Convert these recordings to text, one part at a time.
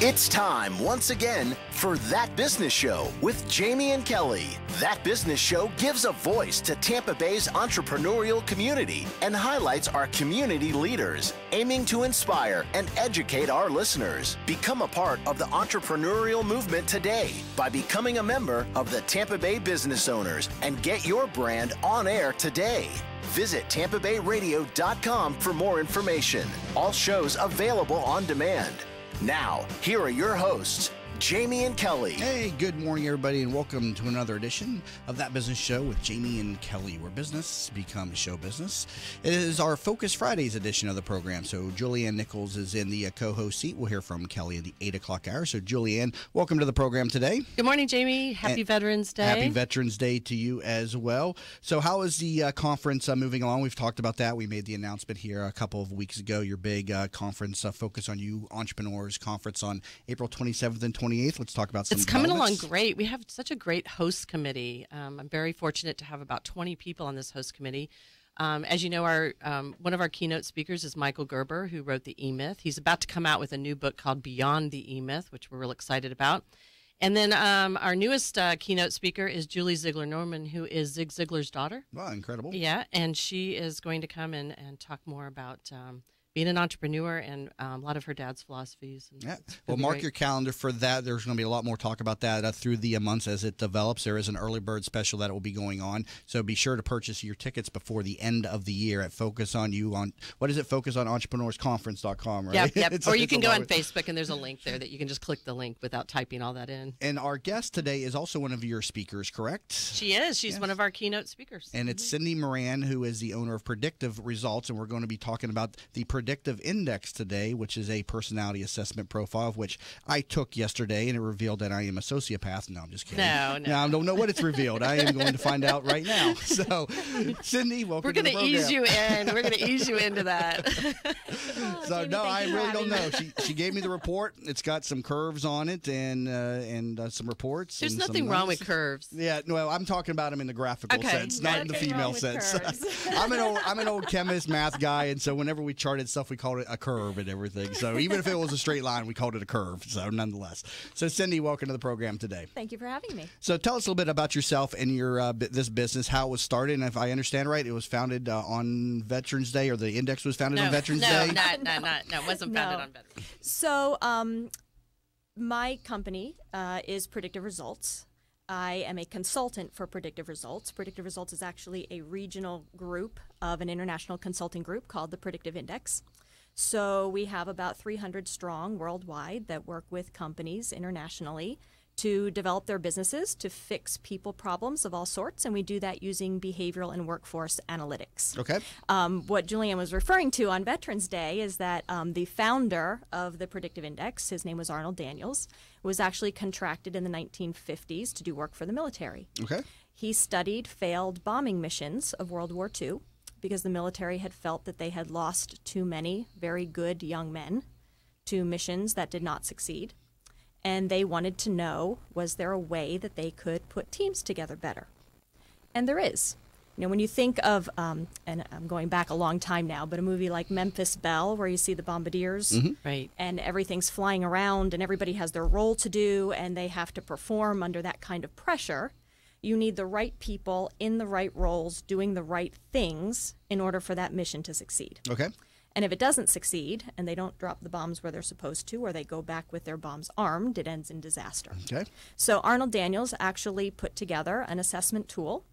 It's time once again for That Business Show with Jamie and Kelly. That Business Show gives a voice to Tampa Bay's entrepreneurial community and highlights our community leaders, aiming to inspire and educate our listeners. Become a part of the entrepreneurial movement today by becoming a member of the Tampa Bay Business Owners and get your brand on air today. Visit TampaBayRadio.com for more information. All shows available on demand. Now, here are your hosts, Jamie and Kelly. Hey, good morning, everybody, and welcome to another edition of That Business Show with Jamie and Kelly, where business becomes show business. It is our Focus Fridays edition of the program, so Juliann Nichols is in the co-host seat. We'll hear from Kelly at the 8 o'clock hour. So, Juliann, welcome to the program today. Good morning, Jamie. Happy Veterans Day. Happy Veterans Day to you as well. So, how is the conference moving along? We've talked about that. We made the announcement here a couple of weeks ago, your big conference, Focus on You Entrepreneurs Conference on April 27th and 28th. Let's talk about some It's coming along great. We have such a great host committee. I'm very fortunate to have about 20 people on this host committee. As you know, our one of our keynote speakers is Michael Gerber, who wrote the E-Myth. He's about to come out with a new book called Beyond the E-Myth, which we're real excited about. And then our newest keynote speaker is Julie Ziegler-Norman, who is Zig Ziglar's daughter. Wow, incredible. Yeah, and she is going to come and talk more about being an entrepreneur and a lot of her dad's philosophies. Yeah. Well, mark your calendar for that. There's going to be a lot more talk about that through the months as it develops. There is an early bird special that will be going on. So be sure to purchase your tickets before the end of the year at Focus on You on, what is it, FocusOnEntrepreneursConference.com, right? Yep. Or you can go on Facebook, and there's a link there that you can just click the link without typing all that in. And our guest today is also one of your speakers, correct? She is. She's one of our keynote speakers. And it's Cindy Moran, who is the owner of Predictive Results, and we're going to be talking about the Predictive Index today, which is a personality assessment profile, which I took yesterday, and it revealed that I am a sociopath. No, I'm just kidding. No. I don't know what it's revealed. I am going to find out right now. So, Cindy, welcome to the program. We're going to ease you in. We're going to ease you into that. So, no, I really don't know. She gave me the report. It's got some curves on it and some reports. There's and nothing wrong with curves. Yeah, no, I'm talking about them in the graphical sense, not in the female sense. I'm an old chemist, math guy, and so whenever we charted stuff, we called it a curve and everything. So even if it was a straight line, we called it a curve. So nonetheless. So Cindy, welcome to the program today. Thank you for having me. So tell us a little bit about yourself and your this business, how it was started, and if I understand right, it was founded on Veterans Day, or the index was founded on Veterans Day? No, it wasn't founded on Veterans Day. So my company is Predictive Results. I am a consultant for Predictive Results. Predictive Results is actually a regional group of an international consulting group called the Predictive Index. So we have about 300 strong worldwide that work with companies internationally to develop their businesses, to fix people problems of all sorts, and we do that using behavioral and workforce analytics. Okay. What Juliann was referring to on Veterans Day is that the founder of the Predictive Index, his name was Arnold Daniels, was actually contracted in the 1950s to do work for the military. Okay. He studied failed bombing missions of World War II because the military had felt that they had lost too many very good young men to missions that did not succeed. And they wanted to know, was there a way that they could put teams together better? And there is. You know, when you think of, and I'm going back a long time now, but a movie like Memphis Belle, where you see the bombardiers, right, and everything's flying around, and everybody has their role to do, and they have to perform under that kind of pressure, you need the right people in the right roles doing the right things in order for that mission to succeed. Okay. And if it doesn't succeed, and they don't drop the bombs where they're supposed to, or they go back with their bombs armed, it ends in disaster. Okay. So Arnold Daniels actually put together an assessment tool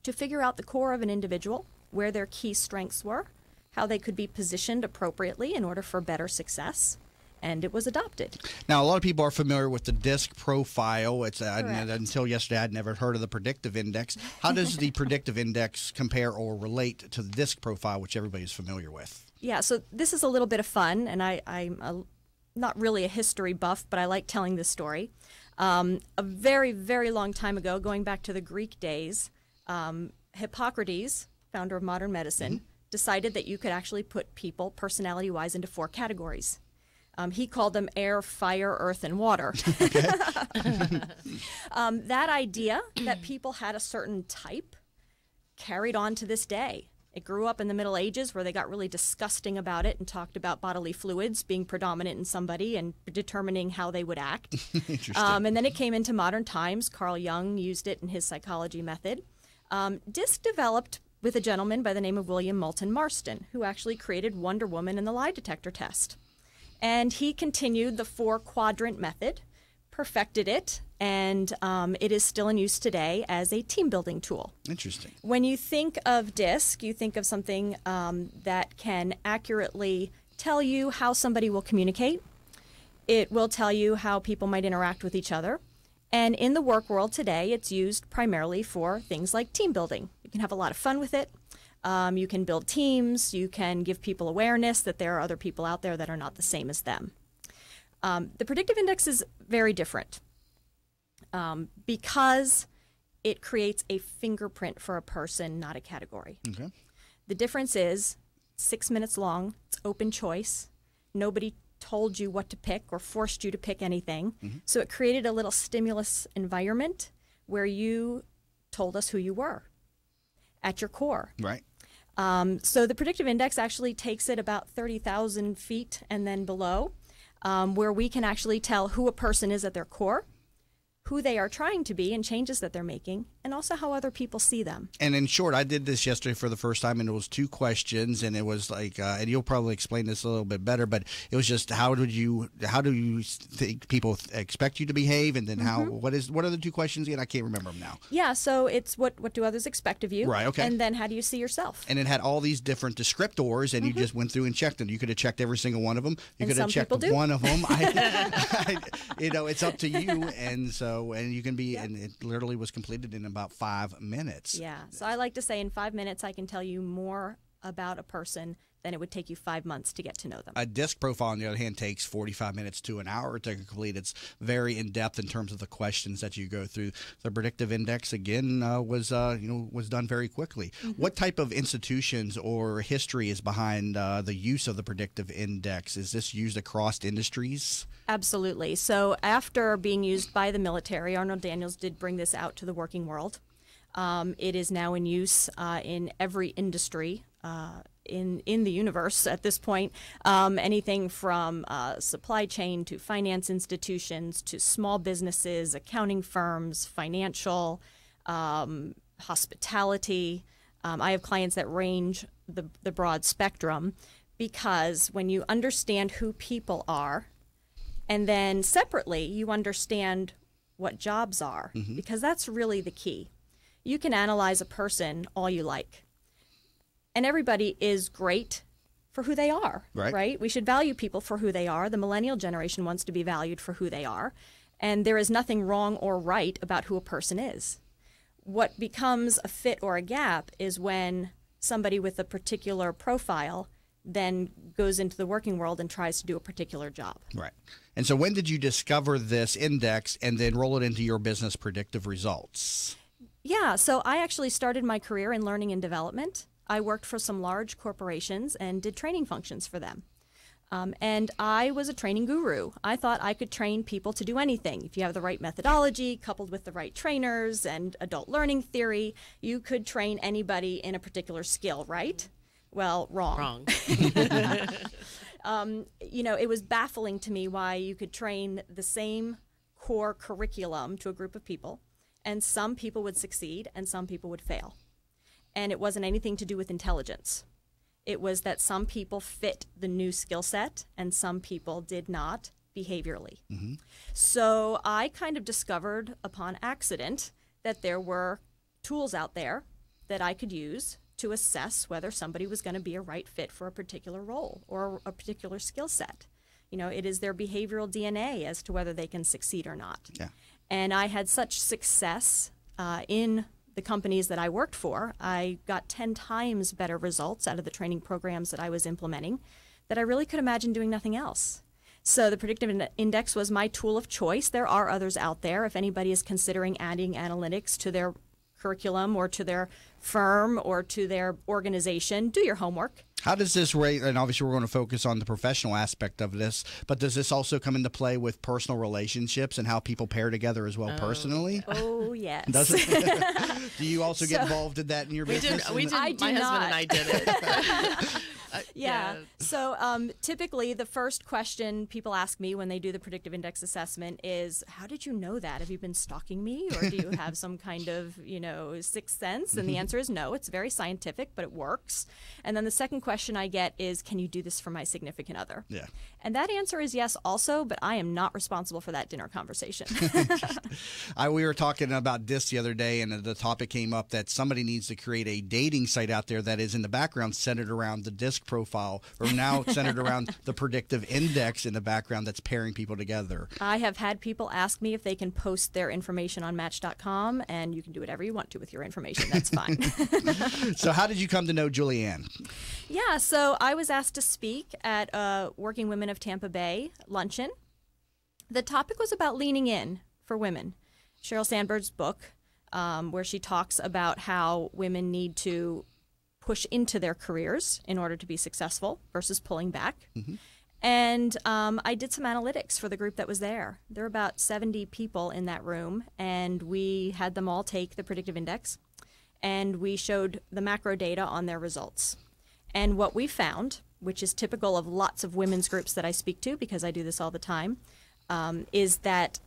to figure out the core of an individual, where their key strengths were, how they could be positioned appropriately in order for better success. And it was adopted. Now, a lot of people are familiar with the DISC profile. It's until yesterday, I'd never heard of the Predictive Index. How does the Predictive Index compare or relate to the DISC profile, which everybody is familiar with? Yeah, so this is a little bit of fun, and I'm not really a history buff, but I like telling this story. A very, very long time ago, going back to the Greek days, Hippocrates, founder of modern medicine, decided that you could actually put people, personality-wise, into 4 categories. He called them air, fire, earth, and water. That idea that people had a certain type carried on to this day. It grew up in the Middle Ages where they got really disgusting about it and talked about bodily fluids being predominant in somebody and determining how they would act. Interesting. And then it came into modern times. Carl Jung used it in his psychology method. DISC developed with a gentleman by the name of William Moulton Marston, who actually created Wonder Woman and the lie detector test. And he continued the 4-quadrant method, perfected it, and it is still in use today as a team building tool. Interesting. When you think of DISC, you think of something that can accurately tell you how somebody will communicate. It will tell you how people might interact with each other. And in the work world today, it's used primarily for things like team building. You can have a lot of fun with it. You can build teams. You can give people awareness that there are other people out there that are not the same as them. The predictive index is very different because it creates a fingerprint for a person, not a category. Okay. The difference is 6 minutes long. It's open choice. Nobody told you what to pick or forced you to pick anything. So it created a little stimulus environment where you told us who you were at your core. Right. So the predictive index actually takes it about 30,000 feet and then below, where we can actually tell who a person is at their core, who they are trying to be and changes that they're making, and also how other people see them. And in short, I did this yesterday for the first time, and it was 2 questions, and it was like, and you'll probably explain this a little bit better, but it was just how do you think people expect you to behave, and then what are the 2 questions again? I can't remember them now. Yeah, so it's what do others expect of you? Right, okay. And then how do you see yourself? And it had all these different descriptors, and you just went through and checked them. You could have checked every single one of them. You And could have some checked people do. one of them. It's up to you, and you can be, and it literally was completed in about 5 minutes. Yeah, so I like to say in 5 minutes I can tell you more about a person than it would take you 5 months to get to know them. A disc profile, on the other hand, takes 45 minutes to an hour to complete. It's very in depth in terms of the questions that you go through. The predictive index again was done very quickly. What type of institutions or history is behind the use of the predictive index? Is this used across industries? Absolutely. So after being used by the military, Arnold Daniels did bring this out to the working world. It is now in use in every industry in the universe at this point. Anything from supply chain to finance institutions to small businesses, accounting firms, financial, hospitality. I have clients that range the broad spectrum because when you understand who people are, and then separately you understand what jobs are, because that's really the key. You can analyze a person all you like. And everybody is great for who they are, right? We should value people for who they are. The millennial generation wants to be valued for who they are. And there is nothing wrong or right about who a person is. What becomes a fit or a gap is when somebody with a particular profile then goes into the working world and tries to do a particular job. Right. And so when did you discover this index and then roll it into your business predictive results? Yeah, so I actually started my career in learning and development. I worked for some large corporations and did training functions for them. And I was a training guru. I thought I could train people to do anything. If you have the right methodology coupled with the right trainers and adult learning theory, you could train anybody in a particular skill, right? Well, wrong. It was baffling to me why you could train the same core curriculum to a group of people, and some people would succeed and some people would fail. And it wasn't anything to do with intelligence. It was that some people fit the new skill set and some people did not behaviorally. So I kind of discovered upon accident that there were tools out there that I could use to assess whether somebody was going to be a right fit for a particular role or a particular skill set. It is their behavioral DNA as to whether they can succeed or not. Yeah. And I had such success in the companies that I worked for. I got 10 times better results out of the training programs that I was implementing that I really could imagine doing nothing else. So the predictive index was my tool of choice. There are others out there. If anybody is considering adding analytics to their curriculum or to their firm or to their organization, do your homework. How does this rate, and obviously we're going to focus on the professional aspect of this, but does this also come into play with personal relationships and how people pair together as well personally? Oh, yes. Does it? Do you also get involved in that in your business? We did. I My do husband not. and I did it. Yeah. So typically, the first question people ask me when they do the predictive index assessment is, "How did you know that? Have you been stalking me, or do you have some kind of, sixth sense?" And the answer is no. It's very scientific, but it works. And then the second question I get is, "Can you do this for my significant other?" Yeah. And that answer is yes, also. But I am not responsible for that dinner conversation. We were talking about this the other day, and the topic came up that somebody needs to create a dating site out there that is in the background centered around the disc profile, or now centered around the predictive index in the background that's pairing people together. I have had people ask me if they can post their information on Match.com, and you can do whatever you want to with your information. That's fine. So how did you come to know Juliann? Yeah, so I was asked to speak at Working Women of Tampa Bay luncheon. The topic was about leaning in for women. Sheryl Sandberg's book, where she talks about how women need to push into their careers in order to be successful versus pulling back. Mm-hmm. And I did some analytics for the group that was there. There were about 70 people in that room, and we had them all take the predictive index, and we showed the macro data on their results. And what we found, which is typical of lots of women's groups that I speak to, because I do this all the time, is that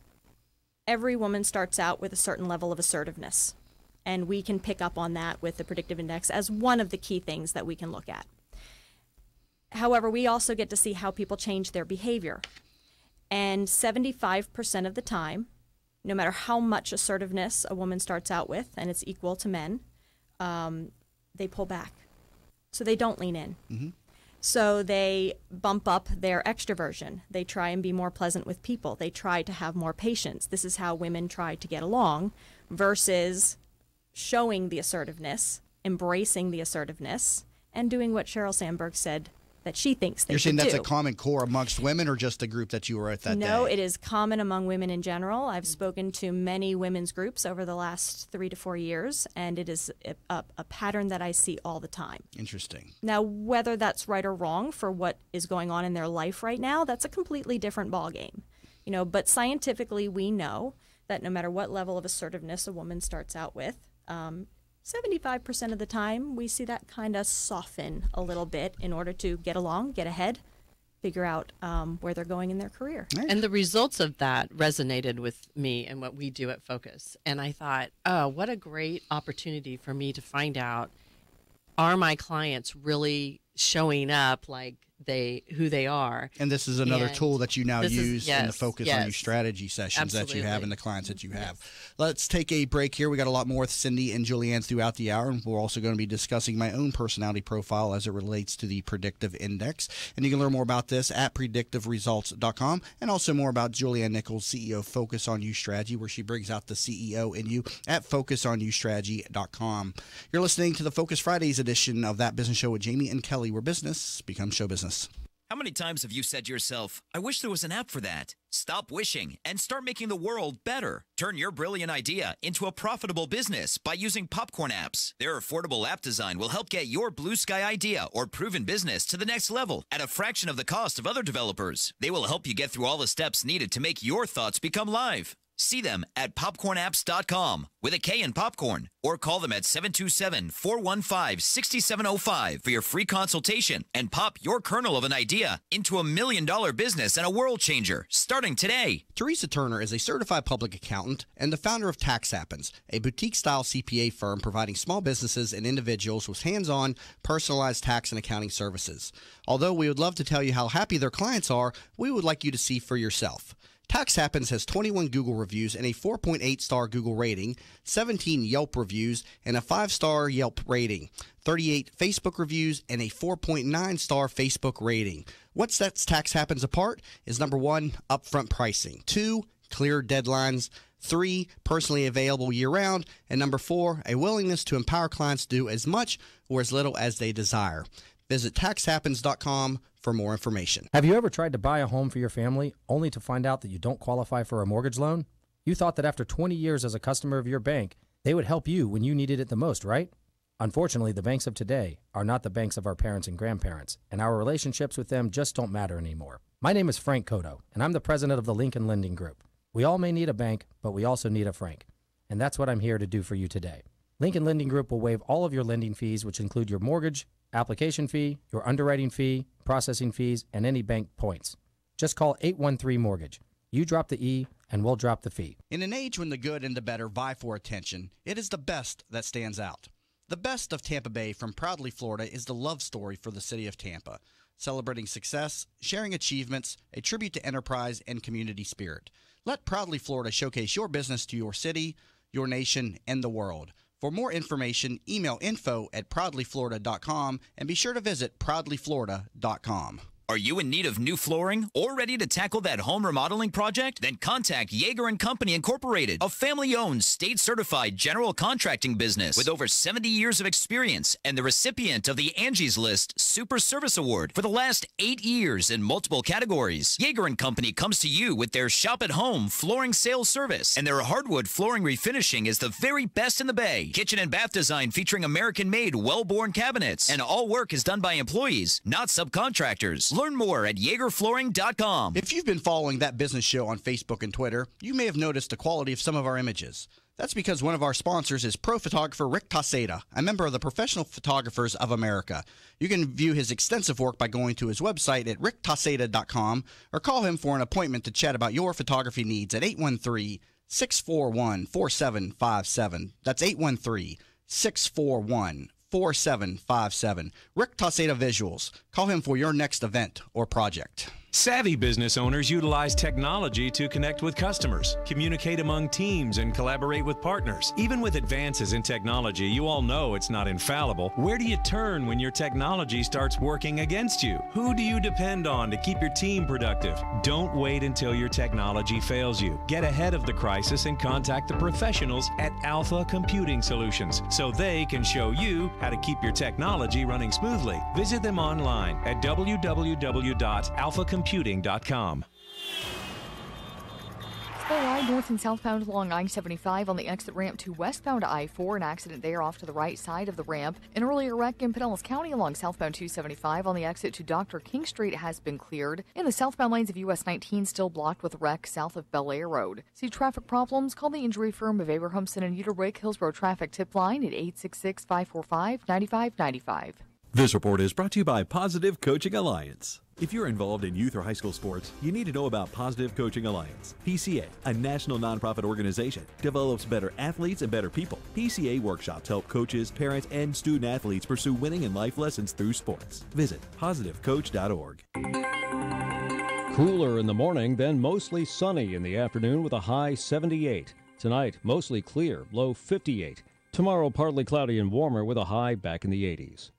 every woman starts out with a certain level of assertiveness. And we can pick up on that with the predictive index as one of the key things that we can look at. However, we also get to see how people change their behavior. And 75% of the time, no matter how much assertiveness a woman starts out with, and it's equal to men, they pull back. So they don't lean in. Mm-hmm. So they bump up their extroversion. They try and be more pleasant with people. They try to have more patience. This is how women try to get along, versus showing the assertiveness, embracing the assertiveness, and doing what Sheryl Sandberg said that she thinks they should do. You're saying that's a common core amongst women, or just the group that you were at that day? No, it is common among women in general. I've spoken to many women's groups over the last 3 to 4 years, and it is a pattern that I see all the time. Interesting. Now, whether that's right or wrong for what is going on in their life right now, that's a completely different ballgame. But scientifically, we know that no matter what level of assertiveness a woman starts out with, 75% of the time, we see that kind of soften a little bit in order to get along, get ahead, figure out where they're going in their career. And the results of that resonated with me and what we do at Focus. And I thought, oh, what a great opportunity for me to find out, are my clients really showing up like who they are? And this is another tool that you now use in the Focus on You strategy sessions that you have and the clients that you have. Let's take a break here. We got a lot more with Cindy and Juliann throughout the hour, and we're also going to be discussing my own personality profile as it relates to the predictive index. And you can learn more about this at predictiveresults.com, and also more about Juliann Nichols, CEO of Focus on You Strategy, where she brings out the CEO in you at focusonyoustrategy.com. You're listening to the Focus Fridays edition of That Business Show with Jamie and Kelly, where business becomes show business. How many times have you said to yourself, I wish there was an app for that? Stop wishing and start making the world better. Turn your brilliant idea into a profitable business by using Popcorn apps. Their affordable app design will help get your blue sky idea or proven business to the next level at a fraction of the cost of other developers. They will help you get through all the steps needed to make your thoughts become live. See them at popcornapps.com with a K in popcorn, or call them at 727-415-6705 for your free consultation and pop your kernel of an idea into $1 million business and a world changer starting today. Teresa Turner is a certified public accountant and the founder of Tax Happens, a boutique-style CPA firm providing small businesses and individuals with hands-on, personalized tax and accounting services. Although we would love to tell you how happy their clients are, we would like you to see for yourself. Tax Happens has 21 Google reviews and a 4.8-star Google rating, 17 Yelp reviews and a 5-star Yelp rating, 38 Facebook reviews and a 4.9-star Facebook rating. What sets Tax Happens apart is number 1, upfront pricing, 2, clear deadlines, 3, personally available year-round, and number 4, a willingness to empower clients to do as much or as little as they desire. Visit taxhappens.com for more information. Have you ever tried to buy a home for your family only to find out that you don't qualify for a mortgage loan? You thought that after 20 years as a customer of your bank, they would help you when you needed it the most, right? Unfortunately, the banks of today are not the banks of our parents and grandparents, and our relationships with them just don't matter anymore. My name is Frank Cotto, and I'm the president of the Lincoln Lending Group. We all may need a bank, but we also need a Frank, and that's what I'm here to do for you today. Lincoln Lending Group will waive all of your lending fees, which include your mortgage, application fee, your underwriting fee, processing fees, and any bank points. Just call 813-MORTGAGE. You drop the E, and we'll drop the fee. In an age when the good and the better vie for attention, it is the best that stands out. The best of Tampa Bay from Proudly Florida is the love story for the city of Tampa, celebrating success, sharing achievements, a tribute to enterprise and community spirit. Let Proudly Florida showcase your business to your city, your nation, and the world. For more information, email info@proudlyflorida.com and be sure to visit proudlyflorida.com. Are you in need of new flooring or ready to tackle that home remodeling project? Then contact Yeager & Company Incorporated, a family-owned, state-certified general contracting business with over 70 years of experience and the recipient of the Angie's List Super Service Award for the last 8 years in multiple categories. Yeager & Company comes to you with their shop-at-home flooring sales service, and their hardwood flooring refinishing is the very best in the Bay. Kitchen and bath design featuring American-made, well-born cabinets, and all work is done by employees, not subcontractors. Learn more at YeagerFlooring.com. If you've been following That Business Show on Facebook and Twitter, you may have noticed the quality of some of our images. That's because one of our sponsors is pro photographer Rick Taseda, a member of the Professional Photographers of America. You can view his extensive work by going to his website at ricktaseda.com or call him for an appointment to chat about your photography needs at 813-641-4757. That's 813-641-4757. 4757. Rick Taseda Visuals. Call him for your next event or project. Savvy business owners utilize technology to connect with customers, communicate among teams, and collaborate with partners. Even with advances in technology, you all know it's not infallible. Where do you turn when your technology starts working against you? Who do you depend on to keep your team productive? Don't wait until your technology fails you. Get ahead of the crisis and contact the professionals at Alpha Computing Solutions so they can show you how to keep your technology running smoothly. Visit them online at www.alphacomputing.com. Slow ride north and southbound along I-75 on the exit ramp to westbound I-4. An accident there off to the right side of the ramp. An earlier wreck in Pinellas County along southbound 275 on the exit to Dr. King Street has been cleared. In the southbound lanes of US 19 still blocked with a wreck south of Bel Air Road. See traffic problems? Call the injury firm of Abrahamson and Uterwick Hillsborough Traffic Tip Line at 866-545-9595. This report is brought to you by Positive Coaching Alliance. If you're involved in youth or high school sports, you need to know about Positive Coaching Alliance. PCA, a national nonprofit organization, develops better athletes and better people. PCA workshops help coaches, parents, and student athletes pursue winning and life lessons through sports. Visit positivecoach.org. Cooler in the morning, then mostly sunny in the afternoon with a high 78. Tonight, mostly clear, low 58. Tomorrow, partly cloudy and warmer with a high back in the 80s.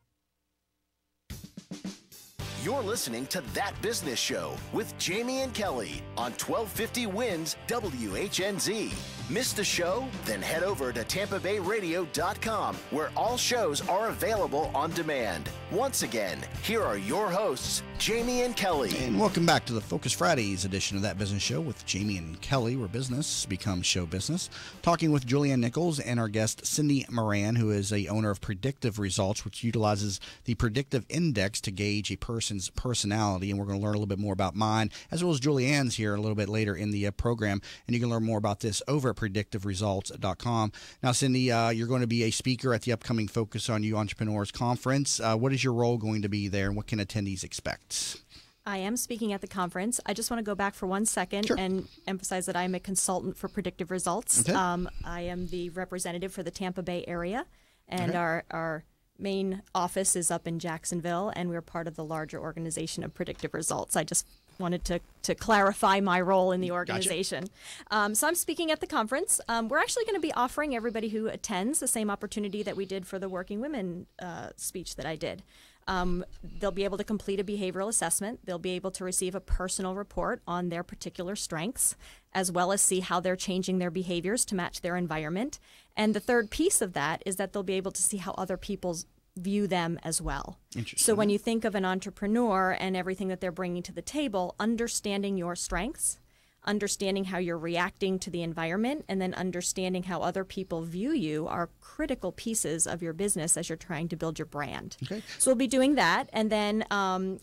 You're listening to That Business Show with Jamie and Kelly on 1250 Wins WHNZ. Missed the show? Then head over to TampaBayRadio.com, where all shows are available on demand. Once again, here are your hosts, Jamie and Kelly. And welcome back to the Focus Fridays edition of That Business Show with Jamie and Kelly, where business becomes show business. Talking with Juliann Nichols and our guest, Cindy Moran, who is the owner of Predictive Results, which utilizes the predictive index to gauge a person's personality. And we're going to learn a little bit more about mine, as well as Juliann's here a little bit later in the program. And you can learn more about this over at predictiveresults.com. Now, Cindy, you're going to be a speaker at the upcoming Focus on You Entrepreneurs Conference. What is your role going to be there, and what can attendees expect? I am speaking at the conference. I just want to go back for 1 second and emphasize that I'm a consultant for Predictive Results. Okay. I am the representative for the Tampa Bay area, and our main office is up in Jacksonville, and we're part of the larger organization of Predictive Results. I just wanted to clarify my role in the organization. Gotcha. So I'm speaking at the conference. We're actually going to be offering everybody who attends the same opportunity that we did for the Working Women speech that I did. They'll be able to complete a behavioral assessment. They'll be able to receive a personal report on their particular strengths, as well as see how they're changing their behaviors to match their environment. And the third piece of that is that they'll be able to see how other people view them as well. So when you think of an entrepreneur and everything that they're bringing to the table, understanding your strengths, understanding how you're reacting to the environment, and then understanding how other people view you are critical pieces of your business as you're trying to build your brand. Okay. So we'll be doing that, and then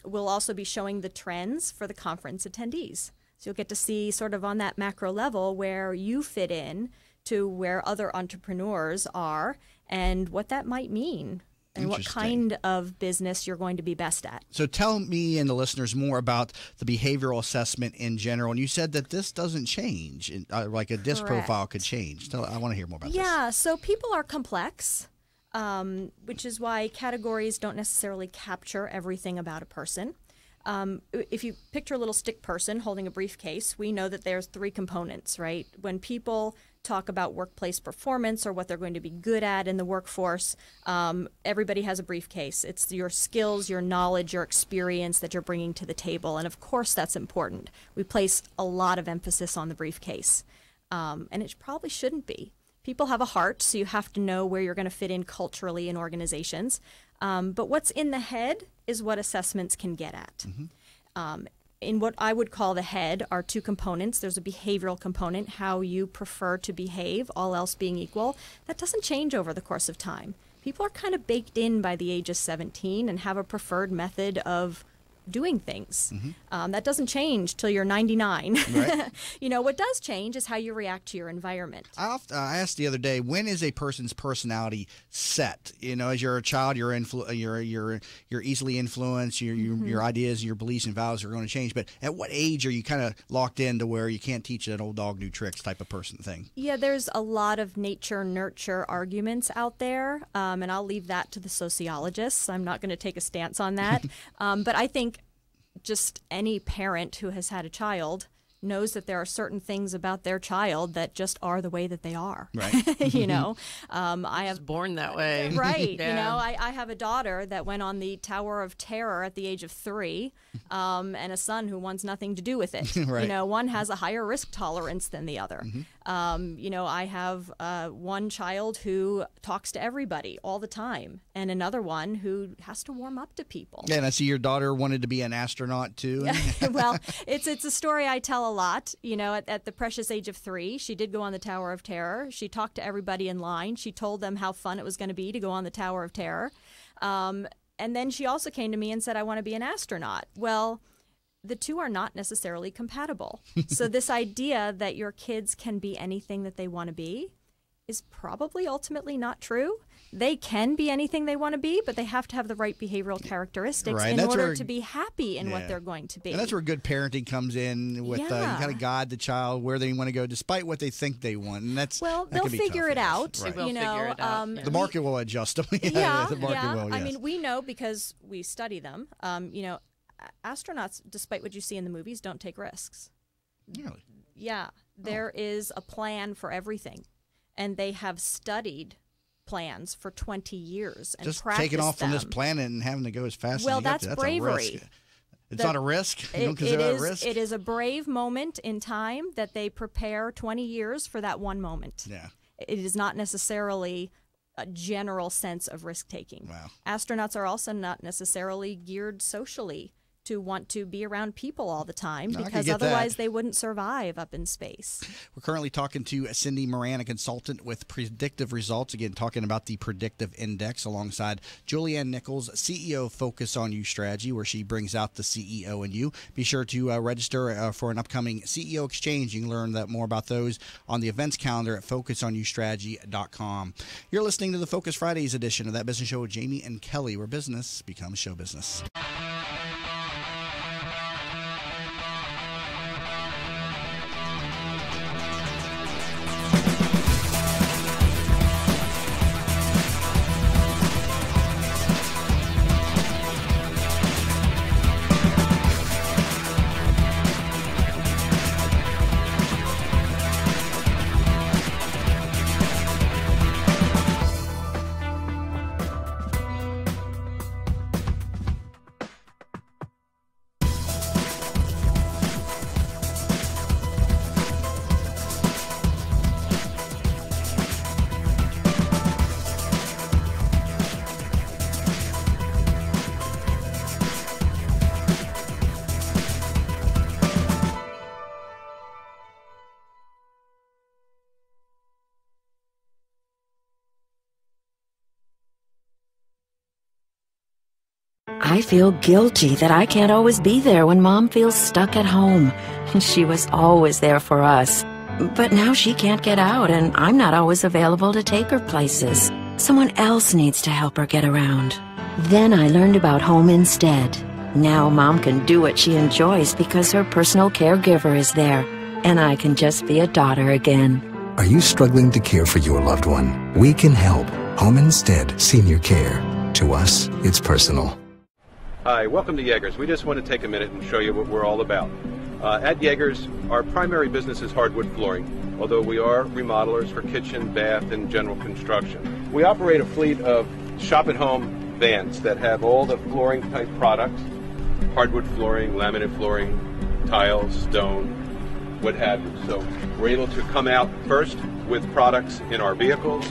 we'll also be showing the trends for the conference attendees. So you'll get to see sort of on that macro level where you fit in to where other entrepreneurs are and what that might mean and what kind of business you're going to be best at. So tell me and the listeners more about the behavioral assessment in general. And you said that this doesn't change, like a DISC profile could change. I want to hear more about this. Yeah, so people are complex, which is why categories don't necessarily capture everything about a person. If you picture a little stick person holding a briefcase, we know that there's 3 components, right? When people talk about workplace performance or what they're going to be good at in the workforce, everybody has a briefcase. It's your skills, your knowledge, your experience that you're bringing to the table. And of course, that's important. We place a lot of emphasis on the briefcase. And it probably shouldn't be. People have a heart, so you have to know where you're going to fit in culturally in organizations. But what's in the head is what assessments can get at. In what I would call the head are 2 components. There's a behavioral component, how you prefer to behave, all else being equal. That doesn't change over the course of time. People are kind of baked in by the age of 17 and have a preferred method of doing things. That doesn't change till you're 99. Right. What does change is how you react to your environment. I asked the other day, when is a person's personality set? As you're a child, you're easily influenced. Your ideas, your beliefs and values are going to change. But at what age are you kind of locked into where you can't teach an old dog new tricks type of person thing? Yeah, there's a lot of nature-nurture arguments out there, and I'll leave that to the sociologists. I'm not going to take a stance on that. But I think just any parent who has had a child knows that there are certain things about their child that just are the way that they are. Right. I was born that way. Right. Yeah. I have a daughter that went on the Tower of Terror at the age of 3, and a son who wants nothing to do with it. Right. One has a higher risk tolerance than the other. I have one child who talks to everybody all the time, and another one who has to warm up to people. Yeah, and I see your daughter wanted to be an astronaut too. Well, it's a story I tell a lot. At the precious age of 3, she did go on the Tower of Terror. She talked to everybody in line. She told them how fun it was going to be to go on the Tower of Terror. And then she also came to me and said, I want to be an astronaut. Well, the 2 are not necessarily compatible. So this idea that your kids can be anything that they want to be is probably ultimately not true. They can be anything they want to be, but they have to have the right behavioral characteristics in order to be happy in what they're going to be. And that's where good parenting comes in with you kind of guide the child where they want to go despite what they think they want. And they'll figure it out. Right. They will figure it out. The market will adjust them. The market will, yes. I mean, we know because we study them. Astronauts, despite what you see in the movies, don't take risks. Really? Yeah. There is a plan for everything. And they have studied plans for 20 years and just practiced taking off them. from this planet and having to go as fast Well, as you got to. that's bravery. A risk. It's not a risk? You don't consider that a risk? It is a brave moment in time that they prepare 20 years for that one moment. Yeah. It is not necessarily a general sense of risk-taking. Wow. Astronauts are also not necessarily geared socially to want to be around people all the time because otherwise they wouldn't survive up in space. We're currently talking to Cindy Moran, a consultant with Predictive Results, again talking about the Predictive Index alongside Juliann Nichols, CEO of Focus on You Strategy, where she brings out the CEO in you. Be sure to register for an upcoming CEO Exchange. You can learn more about those on the events calendar at focusonustrategy.com. You're listening to the Focus Fridays edition of That Business Show with Jamie and Kelly, where business becomes show business. I feel guilty that I can't always be there when Mom feels stuck at home. She was always there for us. But now she can't get out, and I'm not always available to take her places. Someone else needs to help her get around. Then I learned about Home Instead. Now Mom can do what she enjoys because her personal caregiver is there, and I can just be a daughter again. Are you struggling to care for your loved one? We can help. Home Instead Senior Care. To us, it's personal. Hi, welcome to Yeager's. We just want to take a minute and show you what we're all about. At Yeager's, our primary business is hardwood flooring, although we are remodelers for kitchen, bath, and general construction. We operate a fleet of shop-at-home vans that have all the flooring-type products, hardwood flooring, laminate flooring, tiles, stone, what have you. So we're able to come out first with products in our vehicles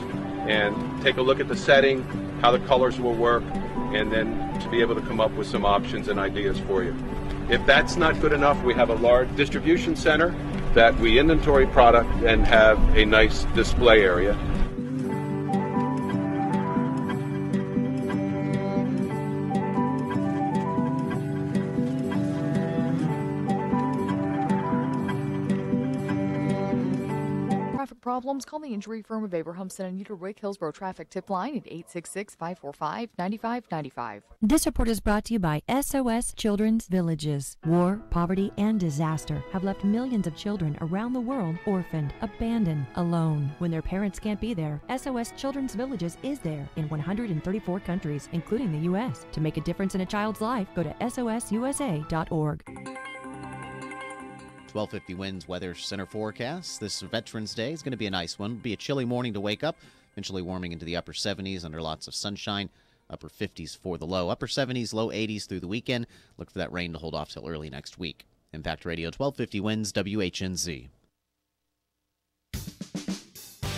and take a look at the setting, how the colors will work, and then to be able to come up with some options and ideas for you. If that's not good enough, we have a large distribution center that we inventory product and have a nice display area. Problems, call the injury firm of Abrahamson and Uterwick Hillsborough Traffic Tip Line at 866-545-9595. This report is brought to you by SOS Children's Villages. War, poverty, and disaster have left millions of children around the world orphaned, abandoned, alone. When their parents can't be there, SOS Children's Villages is there in 134 countries, including the U.S. To make a difference in a child's life, go to sosusa.org. 1250 winds weather center forecast. This Veterans Day is going to be a nice one. It'll be a chilly morning to wake up, eventually warming into the upper 70s under lots of sunshine, upper 50s for the low, upper 70s, low 80s through the weekend. Look for that rain to hold off till early next week. Impact Radio 1250 winds, WHNZ.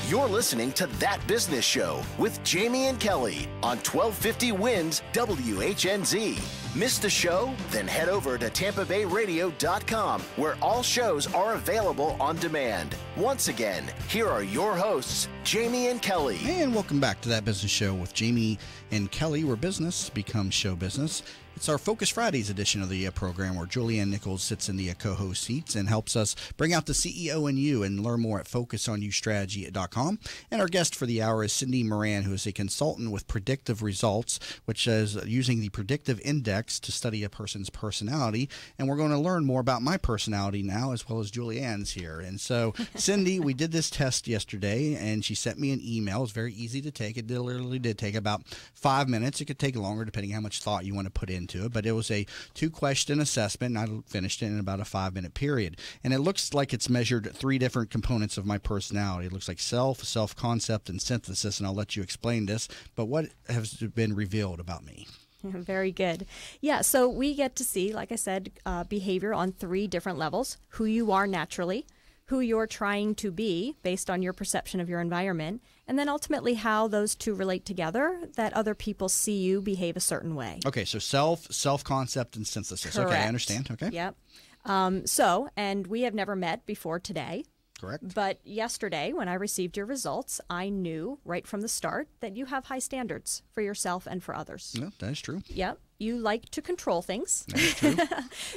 You're listening to That Business Show with Jamie and Kelly on 1250 Winds WHNZ. Missed a show? Then head over to TampaBayRadio.com, where all shows are available on demand. Once again, here are your hosts, Jamie and Kelly. And welcome back to That Business Show with Jamie and Kelly, where business becomes show business. It's our Focus Fridays edition of the program where Juliann Nichols sits in the co-host seats and helps us bring out the CEO in you and learn more at FocusOnYouStrategy.com. And our guest for the hour is Cindy Moran, who is a consultant with Predictive Results, which is using the predictive index to study a person's personality. And we're going to learn more about my personality now, as well as Juliann's here. And so, Cindy, we did this test yesterday, and she sent me an email. It was very easy to take. It literally did take about 5 minutes. It could take longer, depending how much thought you want to put into it, but it was a 2-question assessment, and I finished it in about a 5-minute period. And it looks like it's measured 3 different components of my personality. It looks like self-concept, and synthesis, and I'll let you explain this, but what has been revealed about me? Very good. Yeah, so we get to see, like I said, behavior on 3 different levels: who you are naturally, who you're trying to be based on your perception of your environment, and then ultimately how those 2 relate together, that other people see you behave a certain way. Okay, so self-concept, and synthesis. Correct. Okay, I understand. Okay. Yep. And we have never met before today. Correct. But yesterday, when I received your results, I knew right from the start that you have high standards for yourself and for others. No, that is true. Yep. You like to control things. That is true.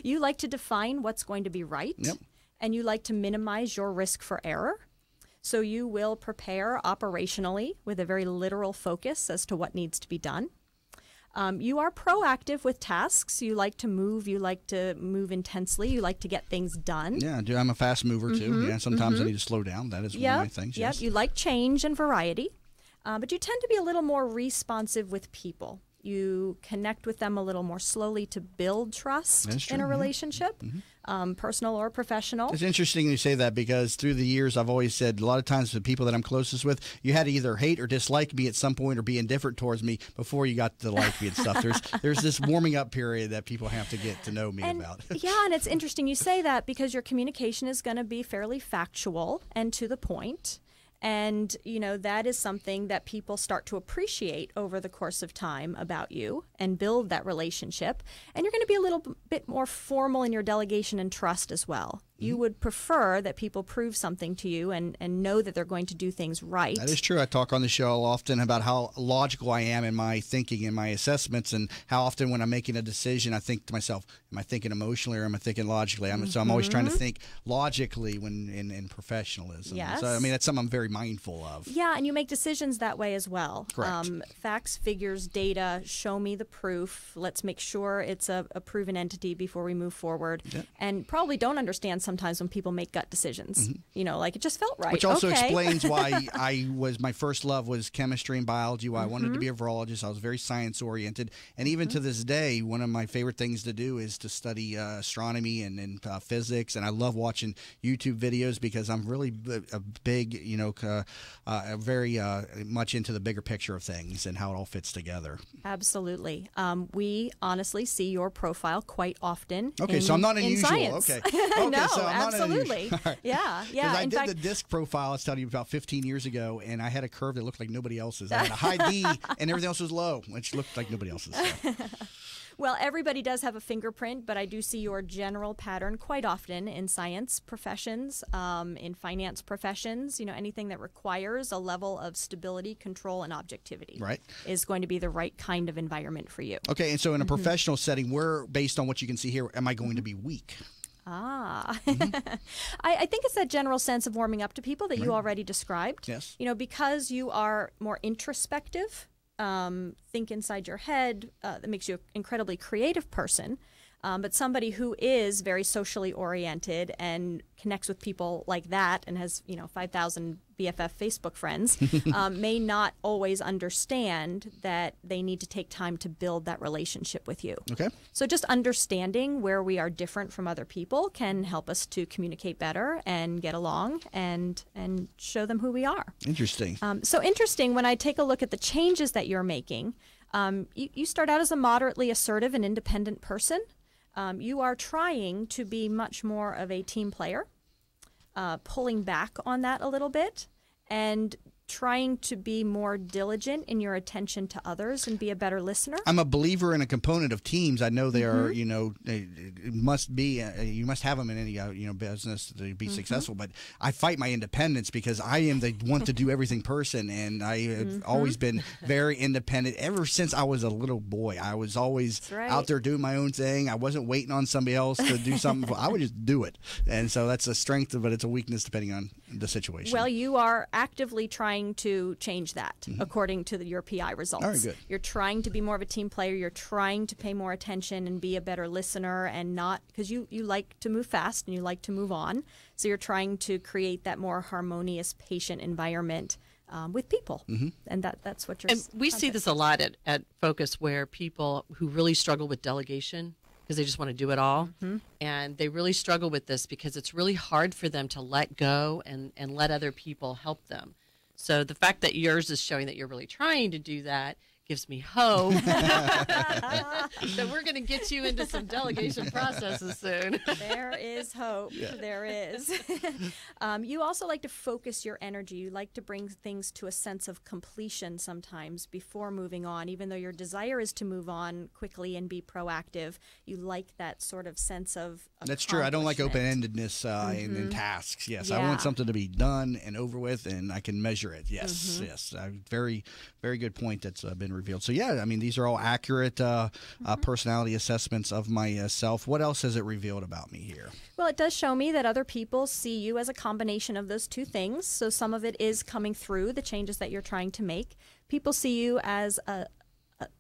You like to define what's going to be right. Yep. And you like to minimize your risk for error. So you will prepare operationally with a very literal focus as to what needs to be done. You are proactive with tasks. You like to move. You like to move intensely. You like to get things done. Yeah, I do. I'm a fast mover, too. Yeah, sometimes I need to slow down. That is one of my things. Yep. Yes. You like change and variety. But you tend to be a little more responsive with people. You connect with them a little more slowly to build trust in a relationship, personal or professional. It's interesting you say that, because through the years I've always said a lot of times the people that I'm closest with, you had to either hate or dislike me at some point or be indifferent towards me before you got to like me and stuff. There's this warming up period that people have to get to know me about. Yeah, and it's interesting you say that, because your communication is going to be fairly factual and to the point. And, that is something that people start to appreciate over the course of time about you and build that relationship. And you're going to be a little bit more formal in your delegation and trust as well. You would prefer that people prove something to you and know that they're going to do things right. That is true. I talk on the show often about how logical I am in my thinking and my assessments, and how often when I'm making a decision, I think to myself, am I thinking emotionally or am I thinking logically? So I'm always trying to think logically when in professionalism. Yes. So, I mean, that's something I'm very mindful of. Yeah, and you make decisions that way as well. Correct. Facts, figures, data, show me the proof. Let's make sure it's a proven entity before we move forward. Yep. And probably don't understand sometimes when people make gut decisions. You know, like it just felt right. Which also Okay. explains why my first love was chemistry and biology, why I wanted to be a virologist. I was very science-oriented. And even to this day, one of my favorite things to do is to study astronomy and physics. And I love watching YouTube videos because I'm really a big, very much into the bigger picture of things and how it all fits together. Absolutely. We honestly see your profile quite often. Okay, so I'm not unusual. Science. Okay. No, so I'm not absolutely. unusual. Right. Yeah. Because I did the disc profile, I was telling you, about 15 years ago, and I had a curve that looked like nobody else's. I had a high D, and everything else was low, which looked like nobody else's. So. Well, everybody does have a fingerprint, but I do see your general pattern quite often in science professions, in finance professions. You know, anything that requires a level of stability, control, and objectivity is going to be the right kind of environment for you. Okay, and so in a professional setting, where, based on what you can see here, am I going to be weak? I think it's that general sense of warming up to people that you already described. Yes. You know, because you are more introspective, think inside your head, that makes you an incredibly creative person. But somebody who is very socially oriented and connects with people like that and has, 5,000 BFF Facebook friends may not always understand that they need to take time to build that relationship with you. Okay. So just understanding where we are different from other people can help us to communicate better and get along and show them who we are. Interesting. So interesting, when I take a look at the changes that you're making, you start out as a moderately assertive and independent person. You are trying to be much more of a team player, pulling back on that a little bit, and trying to be more diligent in your attention to others and be a better listener. I'm a believer in a component of teams. I know they are, it must be, you must have them in any, business to be successful. But I fight my independence because I am the want to do everything person. And I have always been very independent ever since I was a little boy. I was always out there doing my own thing. I wasn't waiting on somebody else to do something. I would just do it. And so that's a strength, but it's a weakness depending on the situation. Well, you are actively trying to change that according to your PI results. Very good. You're trying to be more of a team player. You're trying to pay more attention and be a better listener, and not because you like to move fast and you like to move on. So you're trying to create that more harmonious, patient environment with people. And that's what you're. And we see this a lot at Focus, where people who really struggle with delegation, because they just want to do it all. And they really struggle with this because it's really hard for them to let go and let other people help them. So the fact that yours is showing that you're really trying to do that gives me hope that we're going to get you into some delegation processes soon. There is hope. Yeah. There is. You also like to focus your energy. You like to bring things to a sense of completion sometimes before moving on. Even though your desire is to move on quickly and be proactive, you like that sort of sense of That's true. I don't like open-endedness in tasks. Yes, I want something to be done and over with, and I can measure it. Yes, yes. Very, very good point that's been revealed. So yeah, I mean, these are all accurate personality assessments of myself. What else has it revealed about me here? Well, it does show me that other people see you as a combination of those two things. So some of it is coming through the changes that you're trying to make. People see you as a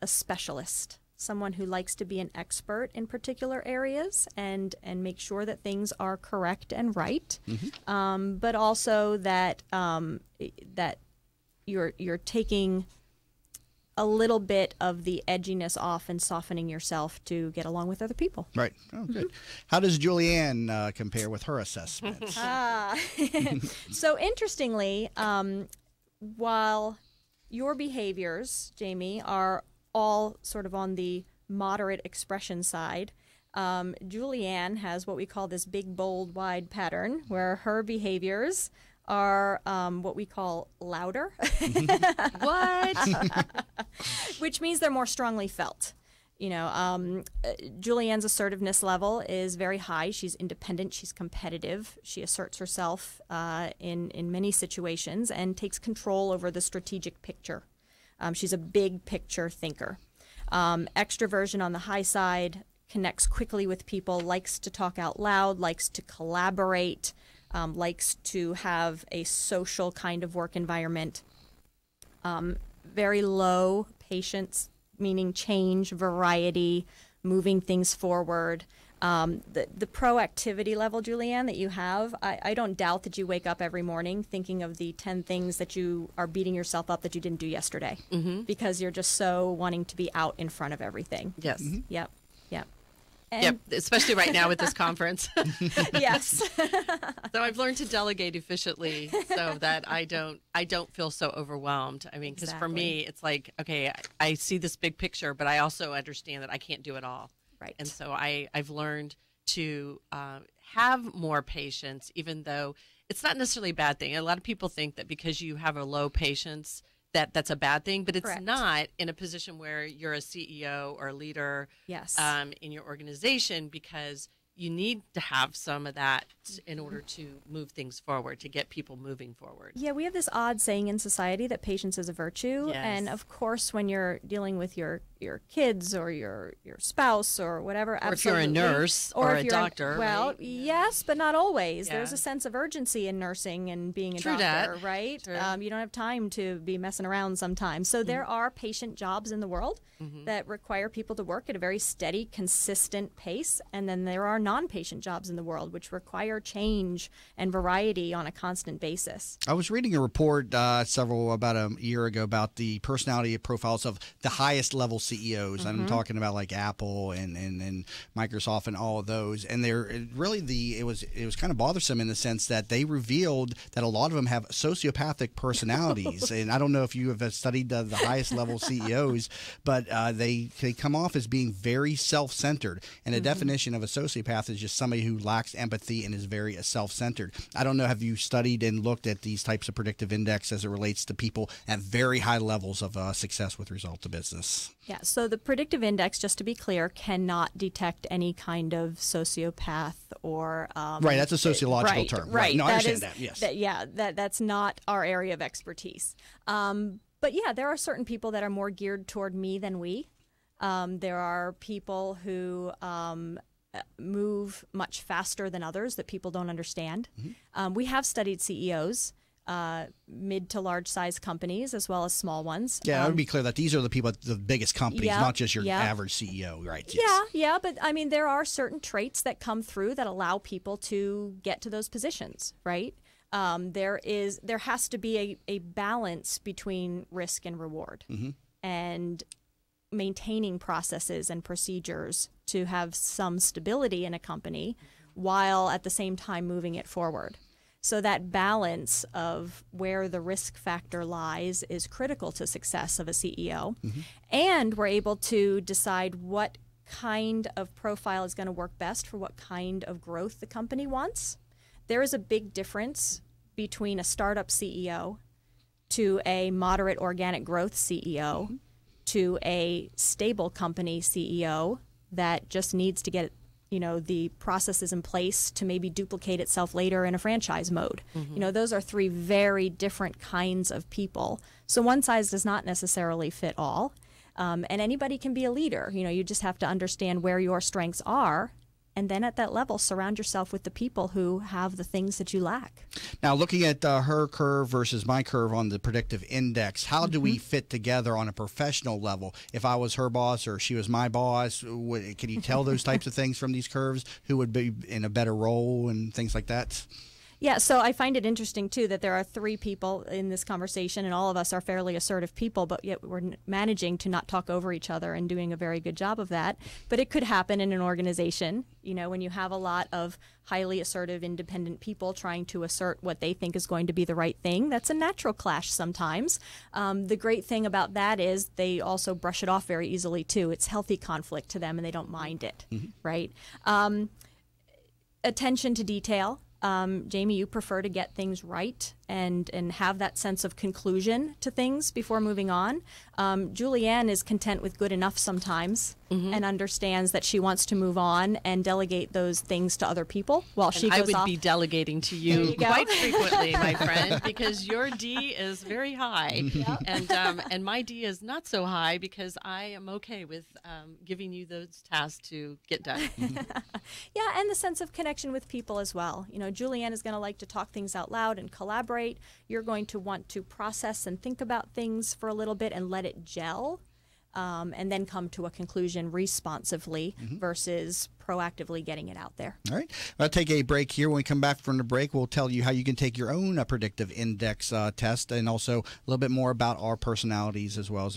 specialist, someone who likes to be an expert in particular areas and make sure that things are correct and right, but also that that you're taking a little bit of the edginess off and softening yourself to get along with other people. Right. Oh, good. How does Juliann compare with her assessment? So interestingly, while your behaviors, Jamie, are all sort of on the moderate expression side, Juliann has what we call this big, bold, wide pattern, where her behaviors are what we call louder. What? Which means they're more strongly felt. Juliann's assertiveness level is very high. She's independent. She's competitive. She asserts herself in many situations and takes control over the strategic picture. She's a big picture thinker. Extroversion on the high side, connects quickly with people, likes to talk out loud, likes to collaborate, likes to have a social kind of work environment. Very low patience, meaning change, variety, moving things forward. The proactivity level, Juliann, that you have, I don't doubt that you wake up every morning thinking of the 10 things that you are beating yourself up that you didn't do yesterday, because you're just so wanting to be out in front of everything. Yes. Yep. And yep, especially right now with this conference. Yes. So I've learned to delegate efficiently so that I don't feel so overwhelmed. I mean, because for me, it's like, okay, I see this big picture, but I also understand that I can't do it all. Right. And so I've learned to have more patience, even though it's not necessarily a bad thing. A lot of people think that because you have a low patience, that's a bad thing, but it's Correct. not in a position where you're a CEO or a leader in your organization, because you need to have some of that in order to move things forward, to get people moving forward. Yeah, we have this odd saying in society that patience is a virtue. Yes. And of course, when you're dealing with your kids or your spouse or whatever, or if you're a nurse or a doctor. Well, right? yes, but not always. Yeah. There's a sense of urgency in nursing and being a True doctor, that. right? True. You don't have time to be messing around sometimes. So there are patient jobs in the world that require people to work at a very steady, consistent pace. And then there are non-patient jobs in the world which require change and variety on a constant basis. I was reading a report about a year ago about the personality profiles of the highest level CEOs. I'm talking about like Apple and Microsoft and all of those. And they're really it was kind of bothersome in the sense that they revealed that a lot of them have sociopathic personalities. And I don't know if you have studied the highest level CEOs, but they come off as being very self-centered. And the definition of a sociopath is just somebody who lacks empathy and is very self-centered. I don't know, have you studied and looked at these types of predictive index as it relates to people at very high levels of success with result of business? Yeah, so the predictive index, just to be clear, cannot detect any kind of sociopath or... right, that's a sociological term. Right, no, I understand that, yes. That's not our area of expertise. But yeah, there are certain people that are more geared toward me than we. There are people who move much faster than others that people don't understand. We have studied CEOs, mid to large size companies as well as small ones. Yeah, I would be clear that these are the people at the biggest companies, not just your average CEO, right? Yes. Yeah, but I mean, there are certain traits that come through that allow people to get to those positions, right? There has to be a balance between risk and reward, and maintaining processes and procedures to have some stability in a company while at the same time moving it forward. So that balance of where the risk factor lies is critical to success of a CEO. And we're able to decide what kind of profile is going to work best for what kind of growth the company wants. There is a big difference between a startup CEO to a moderate organic growth CEO to a stable company CEO that just needs to get the processes in place to maybe duplicate itself later in a franchise mode. Those are three very different kinds of people. So one size does not necessarily fit all. And anybody can be a leader. You just have to understand where your strengths are. And then at that level, surround yourself with the people who have the things that you lack. Now, looking at her curve versus my curve on the predictive index, how do we fit together on a professional level? If I was her boss or she was my boss, can you tell those types of things from these curves? Who would be in a better role and things like that? Yeah, so I find it interesting, too, that there are three people in this conversation, and all of us are fairly assertive people, but yet we're managing to not talk over each other and doing a very good job of that. But it could happen in an organization, when you have a lot of highly assertive, independent people trying to assert what they think is going to be the right thing. That's a natural clash sometimes. The great thing about that is they also brush it off very easily, too. It's healthy conflict to them, and they don't mind it, right? Attention to detail. Jamie, you prefer to get things right and have that sense of conclusion to things before moving on. Juliann is content with good enough sometimes and understands that she wants to move on and delegate those things to other people while she goes off. I would be delegating to you quite frequently, my friend, because your D is very high, and my D is not so high because I am okay with giving you those tasks to get done. Yeah, and the sense of connection with people as well. You know, Juliann is going to like to talk things out loud and collaborate. You're going to want to process and think about things for a little bit and let it gel. And then come to a conclusion responsively versus proactively getting it out there. All right. I'll take a break here. When we come back from the break, we'll tell you how you can take your own predictive index test, and also a little bit more about our personalities as well as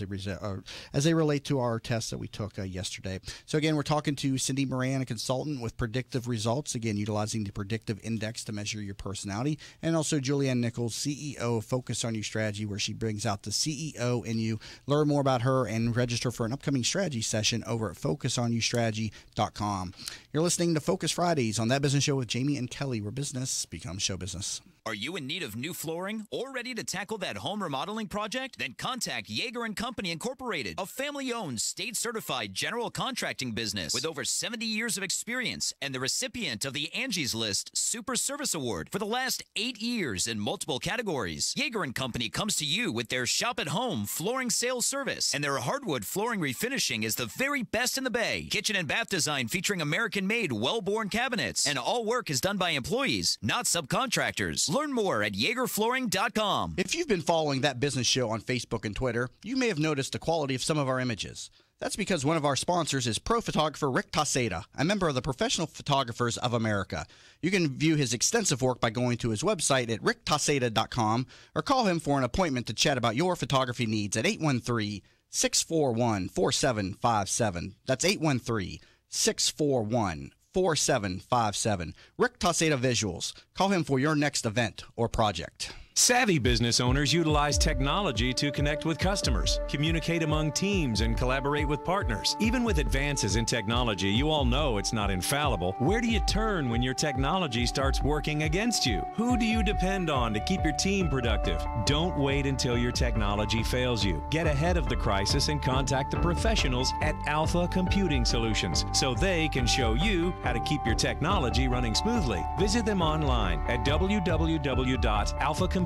they relate to our tests that we took yesterday. So again, we're talking to Cindy Moran, a consultant with Predictive Results, again, utilizing the predictive index to measure your personality, and also Juliann Nichols, CEO of Focus on You Strategy, where she brings out the CEO in you. Learn more about her and register for an upcoming strategy session over at focusonyoustrategy.com. You're listening to Focus Fridays on That Business Show with Jamie and Kelly, where business becomes show business. Are you in need of new flooring or ready to tackle that home remodeling project? Then contact Yeager & Company Incorporated, a family-owned, state-certified general contracting business with over 70 years of experience and the recipient of the Angie's List Super Service Award for the last 8 years in multiple categories. Yeager & Company comes to you with their shop-at-home flooring sales service, and their hardwood flooring refinishing is the very best in the Bay. Kitchen and bath design featuring American-made, well-born cabinets, and all work is done by employees, not subcontractors. Learn more at YeagerFlooring.com. If you've been following That Business Show on Facebook and Twitter, you may have noticed the quality of some of our images. That's because one of our sponsors is pro photographer Rick Taseda, a member of the Professional Photographers of America. You can view his extensive work by going to his website at ricktaseda.com or call him for an appointment to chat about your photography needs at 813-641-4757. That's 813-641-4757. 4757. Rick Taseda Visuals. Call him for your next event or project. Savvy business owners utilize technology to connect with customers, communicate among teams, and collaborate with partners. Even with advances in technology, you all know it's not infallible. Where do you turn when your technology starts working against you? Who do you depend on to keep your team productive? Don't wait until your technology fails you. Get ahead of the crisis and contact the professionals at Alpha Computing Solutions so they can show you how to keep your technology running smoothly. Visit them online at www.alphacomputing.com.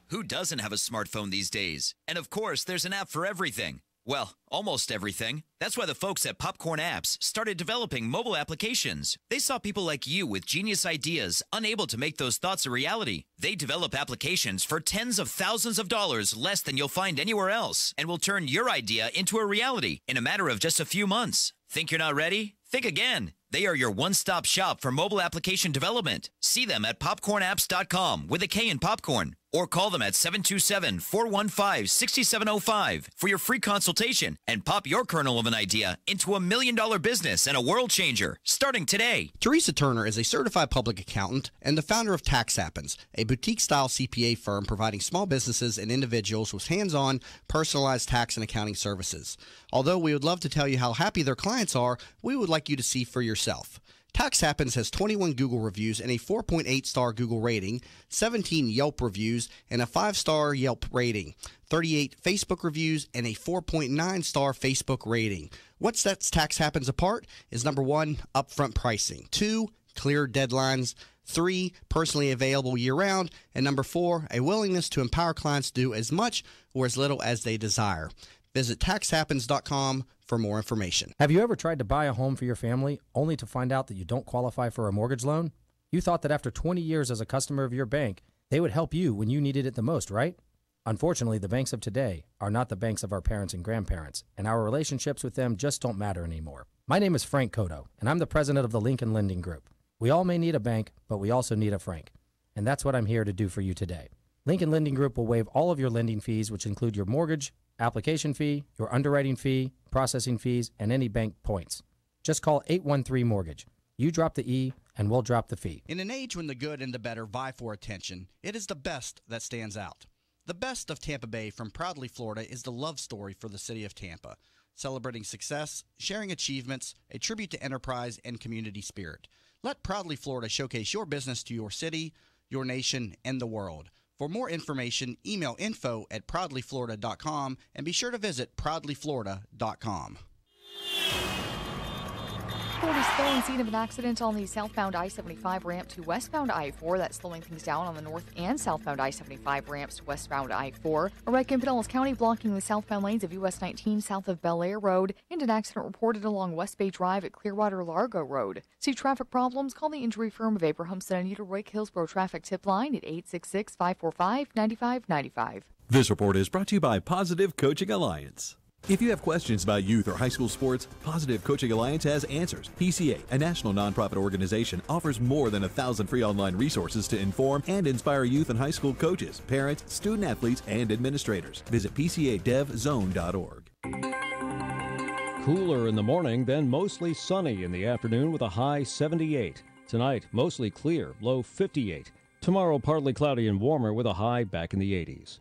Who doesn't have a smartphone these days? And of course, there's an app for everything. Well, almost everything. That's why the folks at Popcorn Apps started developing mobile applications. They saw people like you with genius ideas, unable to make those thoughts a reality. They develop applications for tens of thousands of dollars less than you'll find anywhere else, and will turn your idea into a reality in a matter of just a few months. Think you're not ready? Think again. They are your one-stop shop for mobile application development. See them at popcornapps.com with a K in popcorn, or call them at 727-415-6705 for your free consultation and pop your kernel of an idea into $1 million business and a world changer starting today. Teresa Turner is a certified public accountant and the founder of Tax Happens, a boutique-style CPA firm providing small businesses and individuals with hands-on, personalized tax and accounting services. Although we would love to tell you how happy their clients are, we would like you to see for yourself. Tax Happens has 21 Google reviews and a 4.8-star Google rating, 17 Yelp reviews and a 5-star Yelp rating, 38 Facebook reviews and a 4.9-star Facebook rating. What sets Tax Happens apart is number 1, upfront pricing, 2, clear deadlines, 3, personally available year-round, and number 4, a willingness to empower clients to do as much or as little as they desire. Visit taxhappens.com for more information. Have you ever tried to buy a home for your family only to find out that you don't qualify for a mortgage loan? You thought that after 20 years as a customer of your bank, they would help you when you needed it the most, right? Unfortunately, the banks of today are not the banks of our parents and grandparents, and our relationships with them just don't matter anymore. My name is Frank Cotto, and I'm the president of the Lincoln Lending Group. We all may need a bank, but we also need a Frank, and that's what I'm here to do for you today. Lincoln Lending Group will waive all of your lending fees, which include your mortgage, application fee, your underwriting fee, processing fees, and any bank points. Just call 813-MORTGAGE. You drop the E, and we'll drop the fee. In an age when the good and the better vie for attention, it is the best that stands out. The best of Tampa Bay from Proudly Florida is the love story for the city of Tampa, celebrating success, sharing achievements, a tribute to enterprise and community spirit. Let Proudly Florida showcase your business to your city, your nation, and the world. For more information, email info@proudlyflorida.com and be sure to visit proudlyflorida.com. Ford is still in scene of an accident on the southbound I-75 ramp to westbound I-4. That's slowing things down on the north and southbound I-75 ramps to westbound I-4. A wreck in Pinellas County blocking the southbound lanes of US 19 south of Bel Air Road, and an accident reported along West Bay Drive at Clearwater Largo Road. See traffic problems? Call the injury firm of Abrahamson and Anita Roy Hillsborough Traffic Tip Line at 866-545-9595. This report is brought to you by Positive Coaching Alliance. If you have questions about youth or high school sports, Positive Coaching Alliance has answers. PCA, a national nonprofit organization, offers more than 1,000 free online resources to inform and inspire youth and high school coaches, parents, student athletes, and administrators. Visit PCADevZone.org. Cooler in the morning, then mostly sunny in the afternoon with a high 78. Tonight, mostly clear, low 58. Tomorrow, partly cloudy and warmer with a high back in the 80s.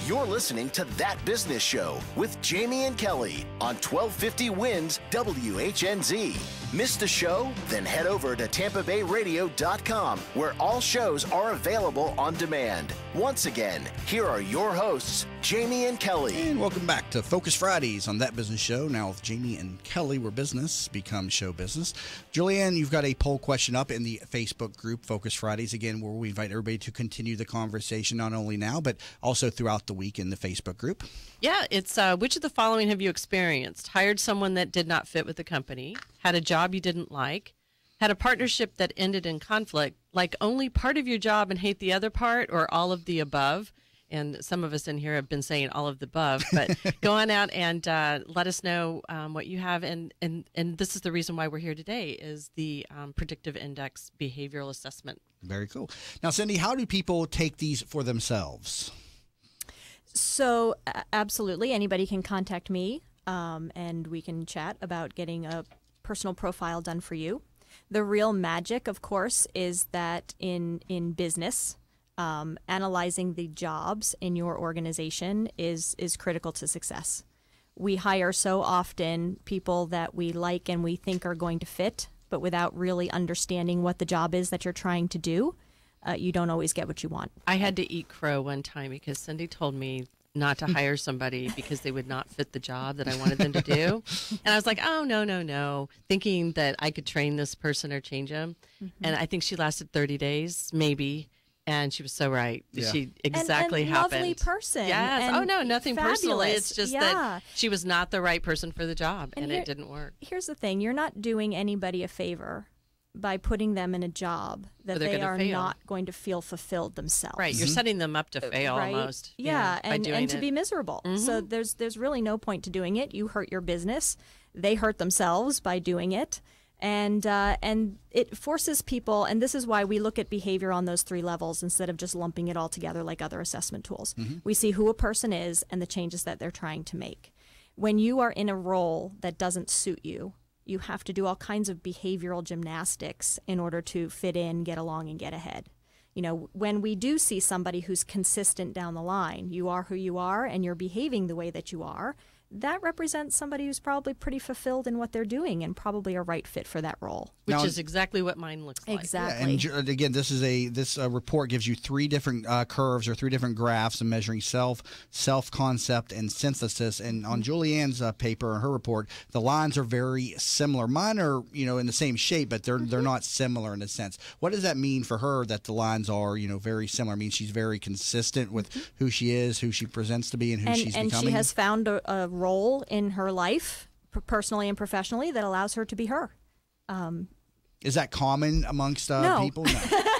You're listening to That Business Show with Jamie and Kelly on 1250 Winds WHNZ. Missed a show? Then head over to TampaBayRadio.com, where all shows are available on demand. Once again, here are your hosts, Jamie and Kelly. And welcome back to Focus Fridays on That Business Show. Now with Jamie and Kelly, where business becomes show business. Juliann, you've got a poll question up in the Facebook group, Focus Fridays, again, where we invite everybody to continue the conversation, not only now, but also throughout the week in the Facebook group. Yeah, it's which of the following have you experienced? Hired someone that did not fit with the company, had a job you didn't like, had a partnership that ended in conflict, like only part of your job and hate the other part, or all of the above? And some of us in here have been saying all of the above, but go on out and let us know what you have. And this is the reason why we're here today, is the Predictive Index Behavioral Assessment. Very cool. Now, Cindy, how do people take these for themselves? So absolutely, anybody can contact me and we can chat about getting a personal profile done for you. The real magic, of course, is that in business, analyzing the jobs in your organization is critical to success. We hire so often people that we like and we think are going to fit, but without really understanding what the job is that you're trying to do, you don't always get what you want. I had to eat crow one time because Cindy told me not to hire somebody because they would not fit the job that I wanted them to do. And I was like, oh, no, thinking that I could train this person or change them. Mm-hmm. And I think she lasted 30 days, maybe. And she was so right. Yeah. She exactly and happened. Lovely person. Yes. And oh, no, nothing fabulous. personally. It's just that she was not the right person for the job, and it didn't work. Here's the thing. You're not doing anybody a favor by putting them in a job that they are not going to feel fulfilled themselves. Right. You're setting them up to fail almost. Yeah, and to be miserable. Mm-hmm. So there's really no point to doing it. You hurt your business. They hurt themselves by doing it. And it forces people, and this is why we look at behavior on those three levels instead of just lumping it all together like other assessment tools. Mm-hmm. We see who a person is and the changes that they're trying to make. When you are in a role that doesn't suit you, you have to do all kinds of behavioral gymnastics in order to fit in, get along, and get ahead. You know, when we do see somebody who's consistent down the line, you are who you are and you're behaving the way that you are, that represents somebody who's probably pretty fulfilled in what they're doing and probably a right fit for that role. Which is exactly what mine looks like. Exactly. Yeah, and again, this report gives you three different curves or three different graphs of measuring self-concept, and synthesis. And on Juliann's paper, her report, the lines are very similar. Mine are, in the same shape, but they're not similar in a sense. What does that mean for her that the lines are, very similar? I mean, she's very consistent with who she is, who she presents to be, and who she's becoming. And she has found a role in her life, personally and professionally, that allows her to be her. Is that common amongst people? No.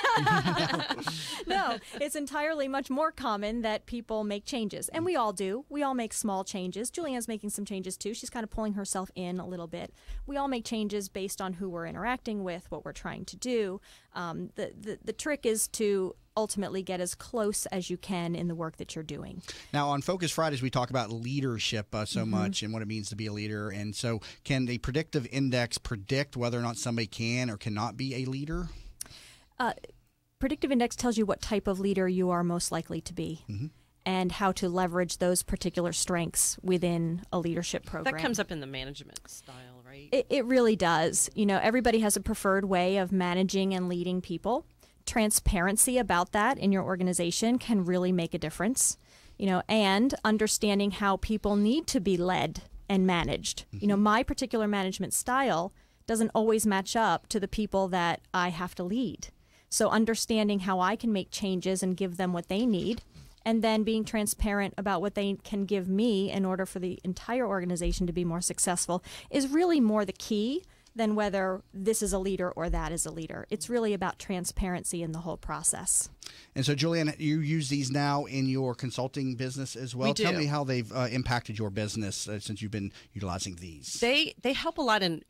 No, it's entirely much more common that people make changes. And we all do. We all make small changes. Juliann's making some changes too. She's kind of pulling herself in a little bit. We all make changes based on who we're interacting with, what we're trying to do. The trick is to ultimately get as close as you can in the work that you're doing. Now, on Focus Fridays, we talk about leadership so much and what it means to be a leader. And so can the predictive index predict whether or not somebody can or cannot be a leader? Predictive index tells you what type of leader you are most likely to be. Mm-hmm. And how to leverage those particular strengths within a leadership program. That comes up in the management style, right? right? It really does. Everybody has a preferred way of managing and leading people. Transparency about that in your organization can really make a difference, and understanding how people need to be led and managed. My particular management style doesn't always match up to the people that I have to lead. So understanding how I can make changes and give them what they need, and then being transparent about what they can give me in order for the entire organization to be more successful is really more the key than whether this is a leader or that is a leader. It's really about transparency in the whole process. And so, Juliann, you use these now in your consulting business as well. We do. Tell me how they've impacted your business since you've been utilizing these. They help a lot in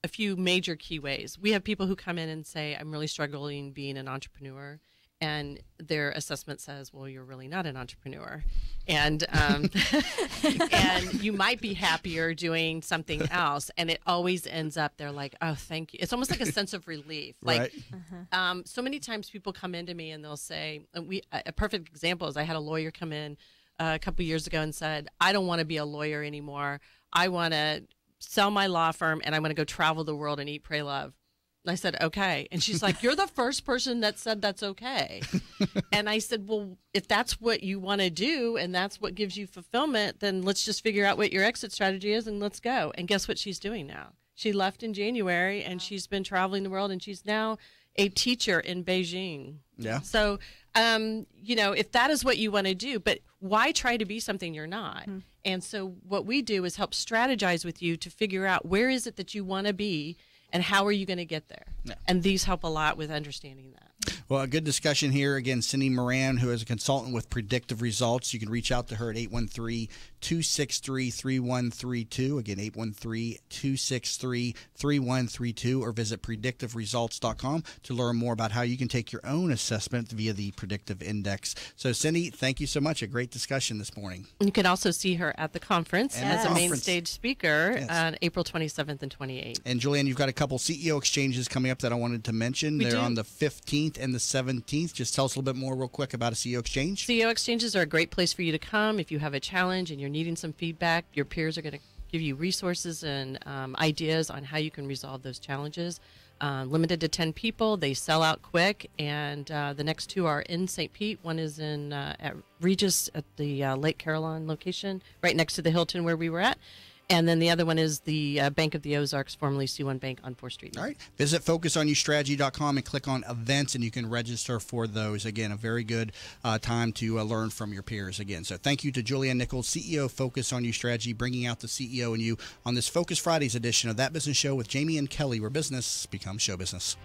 a few major key ways. We have people who come in and say, I'm really struggling being an entrepreneur. And their assessment says, well, you're really not an entrepreneur. And and you might be happier doing something else. And it always ends up, they're like, oh, thank you. It's almost like a sense of relief. Like, right. So many times people come into me and they'll say, a perfect example is I had a lawyer come in a couple years ago and said, I don't want to be a lawyer anymore. I want to sell my law firm and I want to go travel the world and eat, pray, love. And I said, okay. And she's like, you're the first person that said that's okay. And I said, well, if that's what you want to do and that's what gives you fulfillment, then let's just figure out what your exit strategy is and let's go. And guess what she's doing now? She left in January and she's been traveling the world and she's now a teacher in Beijing. Yeah. So, if that is what you want to do, but why try to be something you're not? Mm-hmm. And so what we do is help strategize with you to figure out where is it that you want to be and how are you going to get there? Yeah. And these help a lot with understanding that. Well, a good discussion here. Again, Cindy Moran, who is a consultant with Predictive Results. You can reach out to her at 813-263-3132. Again, 813-263-3132, or visit predictiveresults.com to learn more about how you can take your own assessment via the Predictive Index. So, Cindy, thank you so much. A great discussion this morning. You can also see her at the conference as a main stage speaker on April 27th and 28th. And, Juliann, you've got a couple CEO exchanges coming up that I wanted to mention. They're on the 15th and the 17th. Just tell us a little bit more real quick about a CEO exchange. CEO exchanges are a great place for you to come if you have a challenge and you're needing some feedback. Your peers are going to give you resources and ideas on how you can resolve those challenges. Limited to 10 people. They sell out quick, and the next two are in St. Pete. One is in at Regis at the Lake Carillon location, right next to the Hilton where we were at. And then the other one is the Bank of the Ozarks, formerly C1 Bank on 4th Street. All right. Visit FocusOnYouStrategy.com and click on events, and you can register for those. Again, a very good time to learn from your peers again. So thank you to Juliann Nichols, CEO of Focus on You Strategy, bringing out the CEO in you on this Focus Fridays edition of That Business Show with Jamie and Kelly, where business becomes show business.